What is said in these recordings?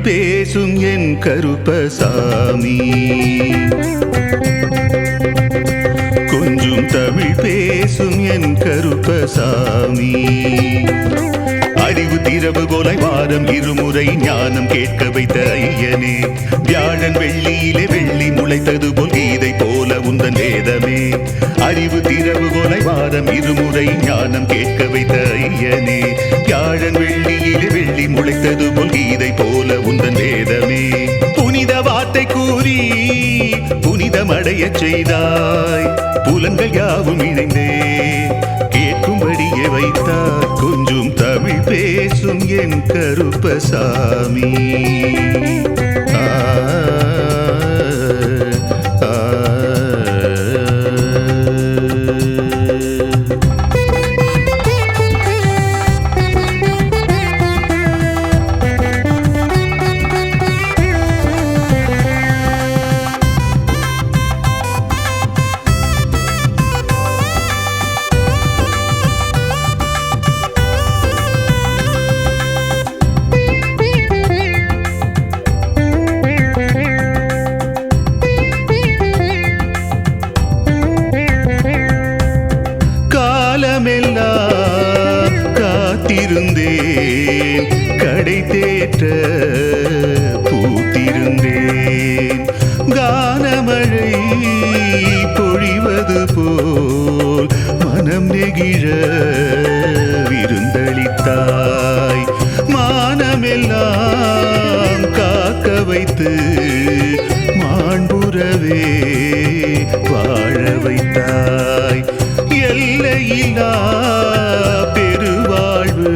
பேசும் என் கருப்பசாமி. கொஞ்சம் தமிழ் பேசும் என் கருப்பசாமி. அறிவு திரவு கொலை வாரம் இருமுறை ஞானம் கேட்க வைத்த ஐயனே. வியாழன் வெள்ளியிலே வெள்ளி முளைத்தது போல் கீதை போல உந்தன் வேதமே. அறிவு திரவு கொலை வாரம் இருமுறை ஞானம் கேட்க வைத்த ஐயனே. வியாழன் வெள்ளியிலே வெள்ளி முளைத்தது போல் கீதை போல உந்தன் வேதமே. புனித வார்த்தை கூறி புனிதமடைய செய்தாய். புலன்கள் யாவும் இணைந்தே கேட்கும்படியே வைத்தார். கொஞ்சம் தமிழ் பேசும் என் கருப்பசாமி. காலமெல்லாம் காத்திருந்தேன், கடை தேற்ற பூத்திருந்தேன். கானமழை பொழிவது போல் மனம் நெகிழ விருந்தளித்தாய். மானமெல்லாம் காக்க வைத்து மாண்புறவே வாழ வைத்தாய். எல்லையில்லா பெருவாழ்வு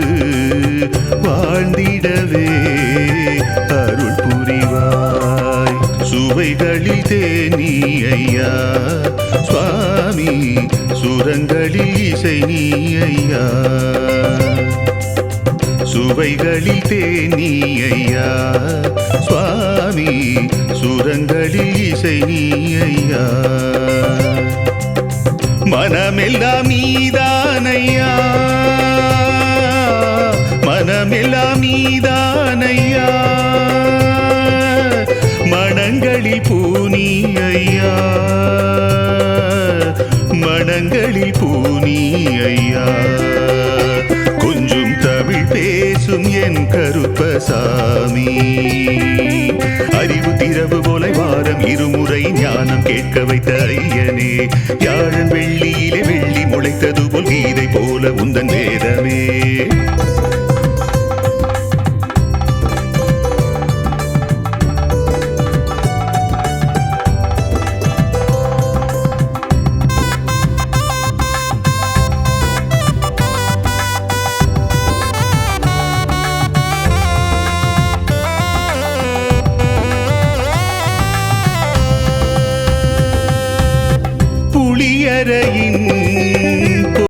வாழ்ந்திடவே அருள் புரிவாய். சுவைகளில் தேனி ஐயா சுவாமி, சுரங்களில் இசை நீ ஐயா. சுவைகளில் தேனி ஐயா சுவாமி, சுரங்களில் இசை நீ ஐயா. மனமெல்லாம் நீதானையா, மனமெல்லாம் நீதானையா. மனங்களில் பூனி ஐயா, மனங்களில் பூனி ஐயா. கொஞ்சம் தமிழ் பேசும் என் கருப்பசாமி. அறிவு திரவு போல வாரம் இருமுறை ஞானம் கேட்க வைத்த ஐயனே. வியாழன் வெள்ளியிலே வெள்ளி முளைத்தது போல் கீதை போல உந்தன் வேதமே. புளியரையின்